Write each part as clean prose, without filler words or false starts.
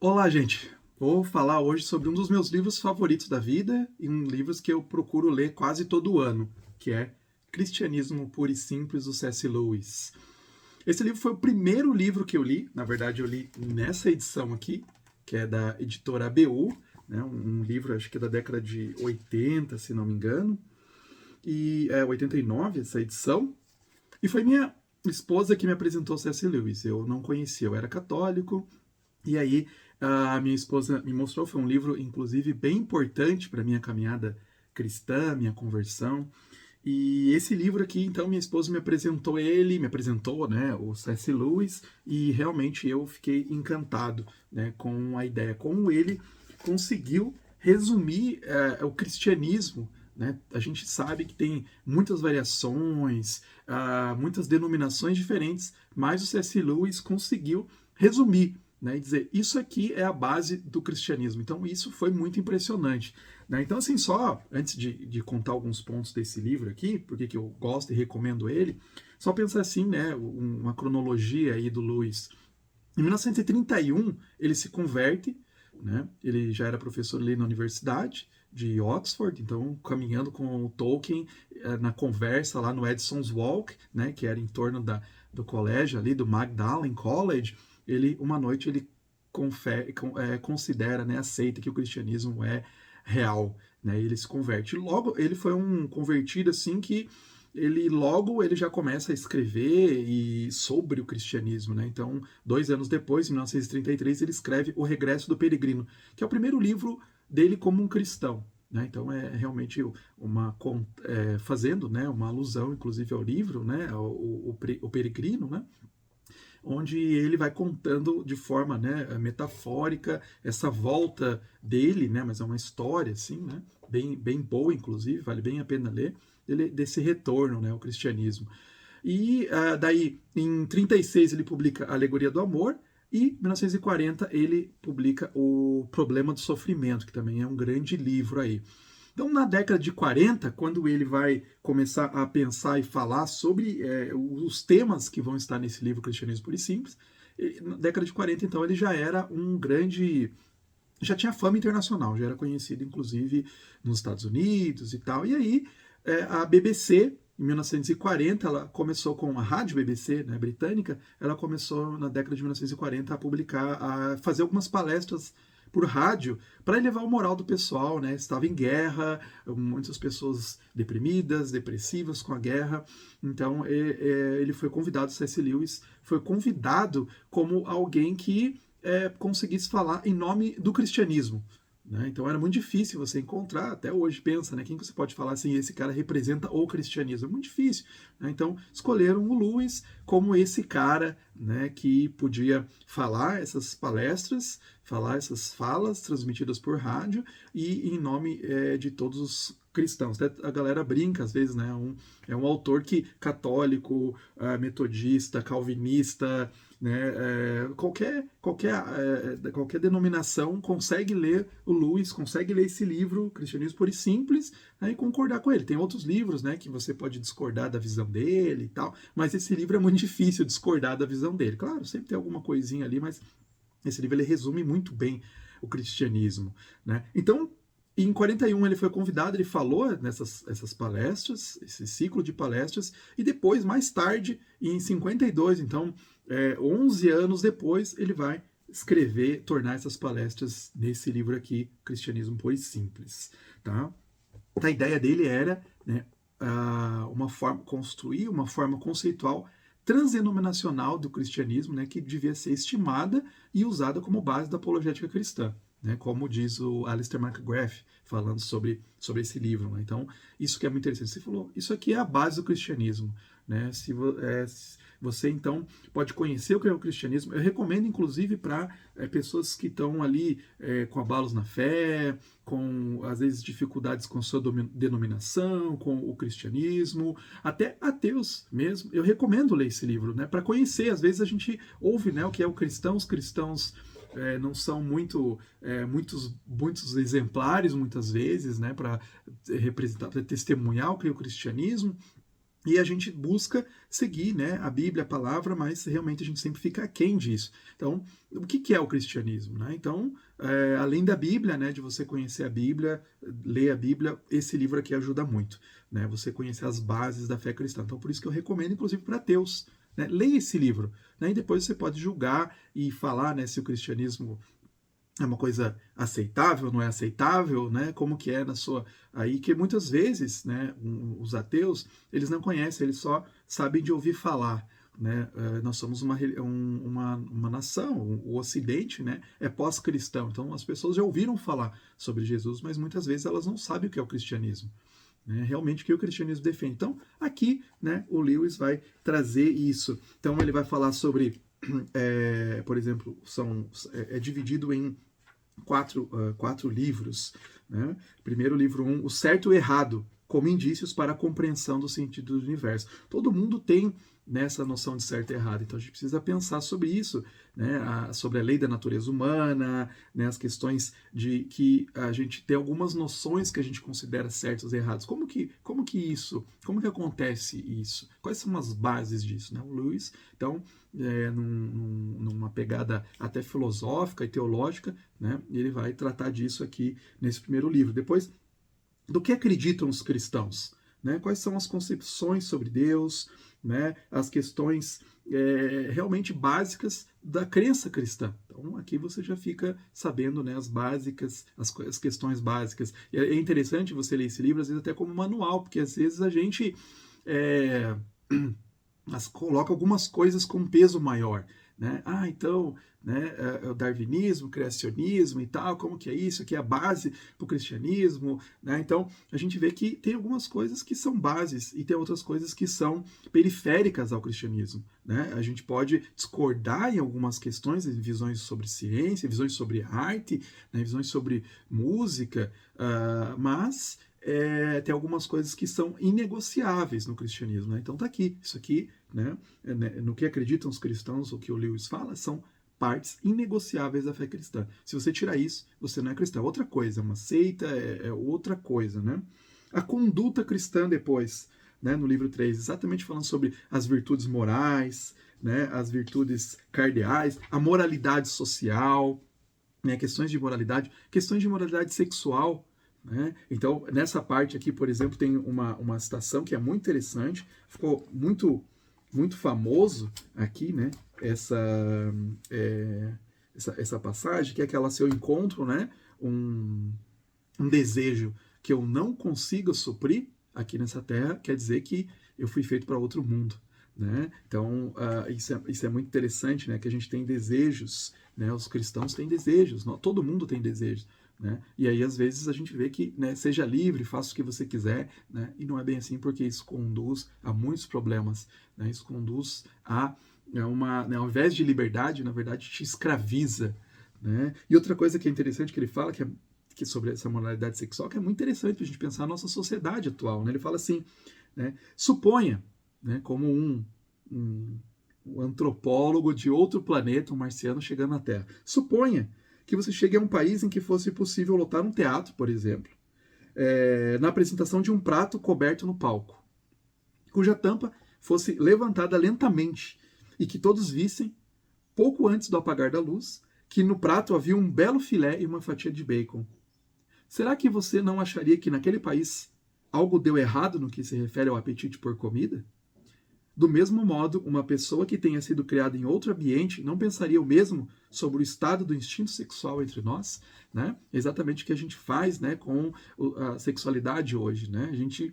Olá, gente! Vou falar hoje sobre um dos meus livros favoritos da vida e um livro que eu procuro ler quase todo ano, que é Cristianismo Puro e Simples, do C.S. Lewis. Esse livro foi o primeiro livro que eu li, na verdade eu li nessa edição aqui, que é da editora ABU, né, um livro acho que é da década de 80, se não me engano, e é 89 essa edição, e foi minha esposa que me apresentou C.S. Lewis. Eu não conhecia, eu era católico, e aí a minha esposa me mostrou, foi um livro, inclusive, bem importante para a minha caminhada cristã, minha conversão. E esse livro aqui, então, minha esposa me apresentou, né, o C.S. Lewis, e realmente eu fiquei encantado, né, com a ideia, como ele conseguiu resumir o cristianismo, né? A gente sabe que tem muitas variações, muitas denominações diferentes, mas o C.S. Lewis conseguiu resumir, né, e dizer, isso aqui é a base do cristianismo. Então, isso foi muito impressionante. Né? Então, assim, só antes de contar alguns pontos desse livro aqui, porque que eu gosto e recomendo ele, só pensar assim, né, uma cronologia aí do Lewis. Em 1931, ele se converte, né? Ele já era professor ali na universidade de Oxford, então caminhando com o Tolkien na conversa lá no Edson's Walk, né? Que era em torno do colégio ali, do Magdalen College, uma noite ele considera, né, aceita que o cristianismo é real, né? Ele se converte. Logo, ele foi um convertido assim que ele já começa a escrever sobre o cristianismo, né? Então, 2 anos depois, em 1933, ele escreve O Regresso do Peregrino, que é o primeiro livro dele como um cristão. Né? Então é realmente fazendo, né, uma alusão, inclusive, ao livro, né, o Peregrino, né, onde ele vai contando de forma, né, metafórica essa volta dele, né, mas é uma história assim, né, bem boa, inclusive, vale bem a pena ler, desse retorno, né, ao cristianismo. E daí, em 36, ele publica a Alegoria do Amor, e em 1940 ele publica O Problema do Sofrimento, que também é um grande livro aí. Então, na década de 40, quando ele vai começar a pensar e falar sobre os temas que vão estar nesse livro Cristianismo Puro e Simples, na década de 40, então, ele já era um grande. Já tinha fama internacional, já era conhecido, inclusive, nos Estados Unidos e tal. E aí, a BBC, em 1940, ela começou com a rádio BBC, né, britânica, ela começou na década de 1940 a publicar, a fazer algumas palestras por rádio para elevar o moral do pessoal, né? Estava em guerra, muitas pessoas deprimidas, depressivas com a guerra. Então ele foi convidado, C.S. Lewis foi convidado como alguém que conseguisse falar em nome do cristianismo. Né? Então era muito difícil você encontrar, até hoje pensa, né? Quem que você pode falar assim, esse cara representa o cristianismo? É muito difícil. Né? Então escolheram o Lewis como esse cara, né, que podia falar essas palestras, falar essas falas transmitidas por rádio e em nome de todos os cristãos. Até a galera brinca às vezes, né? É um autor que católico, metodista, calvinista, né, qualquer denominação consegue ler o Lewis, consegue ler esse livro, Cristianismo Puro e Simples, né, e concordar com ele. Tem outros livros, né, que você pode discordar da visão dele e tal, mas esse livro é muito difícil discordar da visão dele. Claro, sempre tem alguma coisinha ali, mas esse livro ele resume muito bem o cristianismo. Né? Então, em 41 ele foi convidado, ele falou nessas essas palestras, esse ciclo de palestras, e depois, mais tarde, em 52, então 11 anos depois, ele vai escrever, tornar essas palestras nesse livro aqui, Cristianismo Puro e Simples. Tá? A ideia dele era, né, construir uma forma conceitual transdenominacional do cristianismo, né, que devia ser estimada e usada como base da apologética cristã, né, como diz o Alistair McGrath, falando sobre esse livro. Né. Então, isso que é muito interessante. Você falou, isso aqui é a base do cristianismo. Né. Você, então, pode conhecer o que é o cristianismo. Eu recomendo, inclusive, para pessoas que estão ali com abalos na fé, com, às vezes, dificuldades com a sua denominação, com o cristianismo, até ateus mesmo. Eu recomendo ler esse livro, né, para conhecer. Às vezes a gente ouve, né, o que é o cristão, os cristãos não são muitos exemplares, muitas vezes, né, para representar, para testemunhar o que é o cristianismo. E a gente busca seguir, né, a Bíblia, a palavra, mas realmente a gente sempre fica aquém disso. Então, o que é o cristianismo? Né? Então, além da Bíblia, né, de você conhecer a Bíblia, ler a Bíblia, esse livro aqui ajuda muito. Né? Você conhecer as bases da fé cristã. Então, por isso que eu recomendo, inclusive, para ateus. Né? Leia esse livro. Né? E depois você pode julgar e falar, né, se o cristianismo é uma coisa aceitável, não é aceitável, né? Como que é na sua aí que muitas vezes, né? Os ateus eles não conhecem, eles só sabem de ouvir falar, né? Nós somos uma nação, o Ocidente, né? É pós-cristão, então as pessoas já ouviram falar sobre Jesus, mas muitas vezes elas não sabem o que é o cristianismo. Né, realmente o que o cristianismo defende. Então, aqui, né, o Lewis vai trazer isso. Então, ele vai falar sobre, por exemplo, é dividido em quatro livros. Né? Primeiro livro 1, O Certo e o Errado, como indícios para a compreensão do sentido do universo. Todo mundo tem nessa noção de certo e errado, então a gente precisa pensar sobre isso, né? Sobre a lei da natureza humana, né? As questões de que a gente tem algumas noções que a gente considera certos e errados. Como que acontece isso? Quais são as bases disso? Né? O Lewis, então, numa pegada até filosófica e teológica, né? Ele vai tratar disso aqui nesse primeiro livro. Depois, do que acreditam os cristãos? Né? Quais são as concepções sobre Deus? Né? As questões realmente básicas da crença cristã. Então, aqui você já fica sabendo, né, as básicas, as questões básicas. E é interessante você ler esse livro, às vezes até como manual, porque às vezes a gente coloca algumas coisas com peso maior. Né? Então, né, o darwinismo, o criacionismo e tal, como que é isso? Aqui é a base para o cristianismo. Né? Então, a gente vê que tem algumas coisas que são bases e tem outras coisas que são periféricas ao cristianismo. Né? A gente pode discordar em algumas questões, visões sobre ciência, visões sobre arte, né, visões sobre música, mas tem algumas coisas que são inegociáveis no cristianismo. Né? Então tá aqui, isso aqui, né, no que acreditam os cristãos, o que o Lewis fala, são partes inegociáveis da fé cristã. Se você tirar isso, você não é cristão. É outra coisa, é uma seita, é outra coisa. Né? A conduta cristã depois, né, no livro 3, exatamente falando sobre as virtudes morais, né, as virtudes cardeais, a moralidade social, né, questões de moralidade sexual. Né? Então, nessa parte aqui, por exemplo, tem uma citação que é muito interessante, ficou muito famoso aqui, né? Essa passagem, que é aquela: se eu encontro, né, um desejo que eu não consiga suprir aqui nessa terra, quer dizer que eu fui feito para outro mundo. Né? Então, isso é muito interessante, né? Que a gente tem desejos, né? Os cristãos têm desejos, todo mundo tem desejos. Né? E aí, às vezes, a gente vê que, né, seja livre, faça o que você quiser, né? E não é bem assim, porque isso conduz a muitos problemas. Né? Isso conduz a né, ao invés de liberdade, na verdade, te escraviza. Né? E outra coisa que é interessante que ele fala, que sobre essa moralidade sexual, que é muito interessante para a gente pensar na nossa sociedade atual. Né? Ele fala assim, né, suponha, né, como um antropólogo de outro planeta, um marciano, chegando na Terra. Suponha que você chegue a um país em que fosse possível lotar um teatro, por exemplo, na apresentação de um prato coberto no palco, cuja tampa fosse levantada lentamente e que todos vissem, pouco antes do apagar da luz, que no prato havia um belo filé e uma fatia de bacon. Será que você não acharia que naquele país algo deu errado no que se refere ao apetite por comida? Do mesmo modo, uma pessoa que tenha sido criada em outro ambiente não pensaria o mesmo sobre o estado do instinto sexual entre nós? Né? É exatamente o que a gente faz, né, com a sexualidade hoje. Né? A gente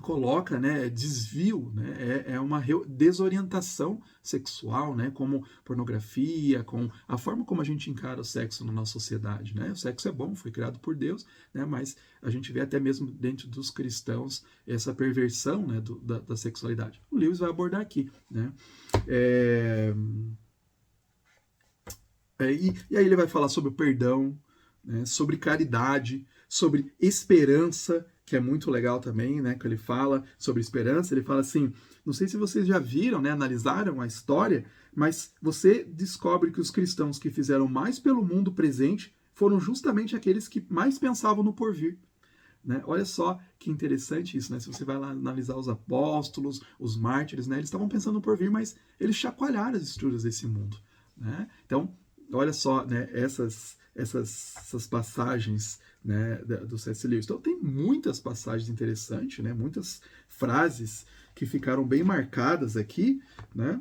coloca, né, desvio, né, é uma desorientação sexual, né, como pornografia, com a forma como a gente encara o sexo na nossa sociedade. Né? O sexo é bom, foi criado por Deus, né, mas a gente vê até mesmo dentro dos cristãos essa perversão, né, da sexualidade. O Lewis vai abordar aqui. Né? E aí ele vai falar sobre o perdão, né, sobre caridade, sobre esperança, que é muito legal também, né, que ele fala sobre esperança. Ele fala assim, não sei se vocês já viram, né, analisaram a história, mas você descobre que os cristãos que fizeram mais pelo mundo presente foram justamente aqueles que mais pensavam no porvir. né? Olha só que interessante isso, né? Se você vai lá analisar os apóstolos, os mártires, né? Eles estavam pensando no porvir, mas eles chacoalharam as estruturas desse mundo, né? Então, olha só, né? Essas passagens, né, do C.S. Lewis. Então, tem muitas passagens interessantes, né? Muitas frases que ficaram bem marcadas aqui, né?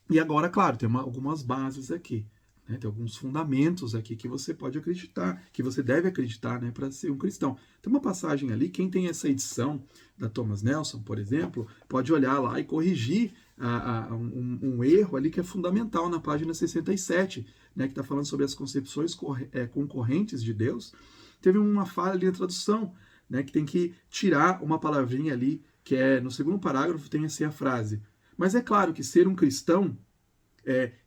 E agora, claro, tem algumas bases aqui. Né? Tem alguns fundamentos aqui que você pode acreditar, que você deve acreditar, né, para ser um cristão. Tem uma passagem ali, quem tem essa edição da Thomas Nelson, por exemplo, pode olhar lá e corrigir um erro ali que é fundamental na página 67, né, que está falando sobre as concepções concorrentes de Deus. Teve uma falha ali na tradução, né, que tem que tirar uma palavrinha ali, que é no segundo parágrafo tem assim a frase: mas é claro que ser um cristão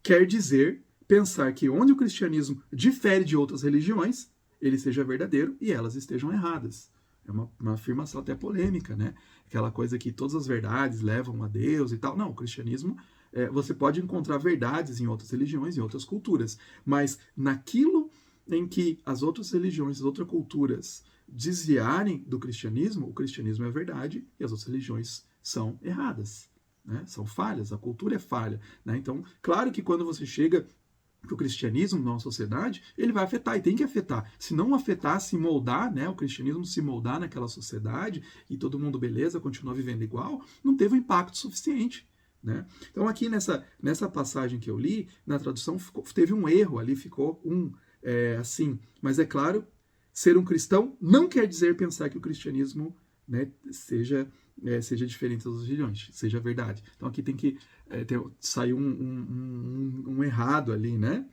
quer dizer pensar que onde o cristianismo difere de outras religiões, ele seja verdadeiro e elas estejam erradas. É uma afirmação até polêmica, né? Aquela coisa que todas as verdades levam a Deus e tal. Não, o cristianismo, você pode encontrar verdades em outras religiões, em outras culturas, mas naquilo em que as outras religiões, as outras culturas desviarem do cristianismo, o cristianismo é a verdade e as outras religiões são erradas. Né? São falhas, a cultura é falha. Né? Então, claro que quando você chega para o cristianismo na sociedade, ele vai afetar e tem que afetar. Se não afetar, se moldar, né, o cristianismo se moldar naquela sociedade e todo mundo, beleza, continua vivendo igual, não teve um impacto suficiente. Né? Então, aqui nessa passagem que eu li, na tradução teve um erro ali, ficou assim. Mas é claro, ser um cristão não quer dizer pensar que o cristianismo, né, seja diferente das religiões, seja verdade. Então aqui tem que sair um errado ali, né?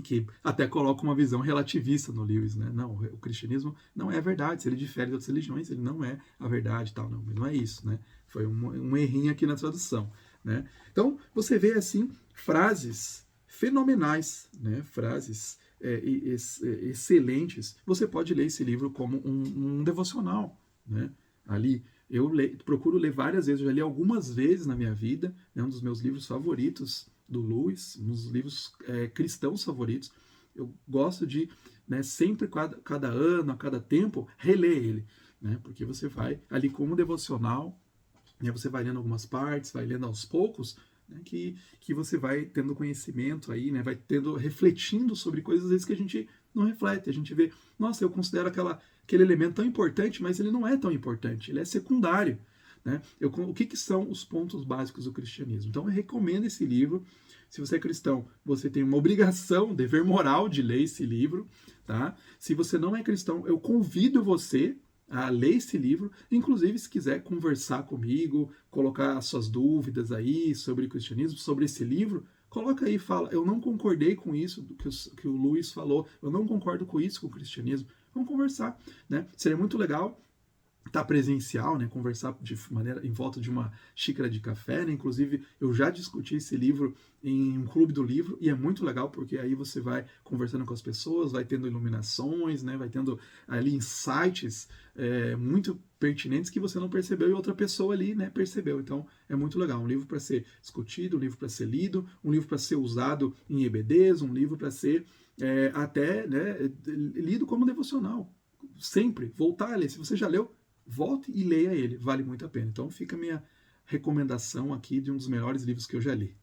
Que até coloca uma visão relativista no Lewis, né? Não, o cristianismo não é a verdade, se ele difere das outras religiões, ele não é a verdade, tal, não, mas não é isso, né? Foi um errinho aqui na tradução, né? Então você vê assim frases fenomenais, né? Frases excelentes. Você pode ler esse livro como um devocional, né? Ali eu procuro ler várias vezes, eu já li algumas vezes na minha vida, é um dos meus livros favoritos do Lewis, um dos livros cristãos favoritos. Eu gosto de, né, sempre, cada ano, a cada tempo, reler ele, né, porque você vai ali como devocional, né, você vai lendo algumas partes, vai lendo aos poucos, né, que você vai tendo conhecimento aí, né, vai refletindo sobre coisas às vezes que a gente não reflete, a gente vê, nossa, eu considero aquele elemento tão importante, mas ele não é tão importante, ele é secundário. Né? O que são os pontos básicos do cristianismo? Então eu recomendo esse livro. Se você é cristão, você tem uma obrigação, dever moral de ler esse livro. Tá? Se você não é cristão, eu convido você a ler esse livro. Inclusive, se quiser conversar comigo, colocar as suas dúvidas aí sobre o cristianismo, sobre esse livro, coloca aí e fala, eu não concordei com isso que o Lewis falou, eu não concordo com isso, com o cristianismo. Vamos conversar, né? Seria muito legal estar presencial, né? Conversar de maneira em volta de uma xícara de café, né? Inclusive, eu já discuti esse livro em um clube do livro e é muito legal porque aí você vai conversando com as pessoas, vai tendo iluminações, né? Vai tendo ali insights muito pertinentes que você não percebeu e outra pessoa ali, né, percebeu. Então, é muito legal. Um livro para ser discutido, um livro para ser lido, um livro para ser usado em EBDs, um livro para ser até, né, lido como devocional. Sempre voltar a ler. Se você já leu, volte e leia ele. Vale muito a pena. Então fica a minha recomendação aqui de um dos melhores livros que eu já li.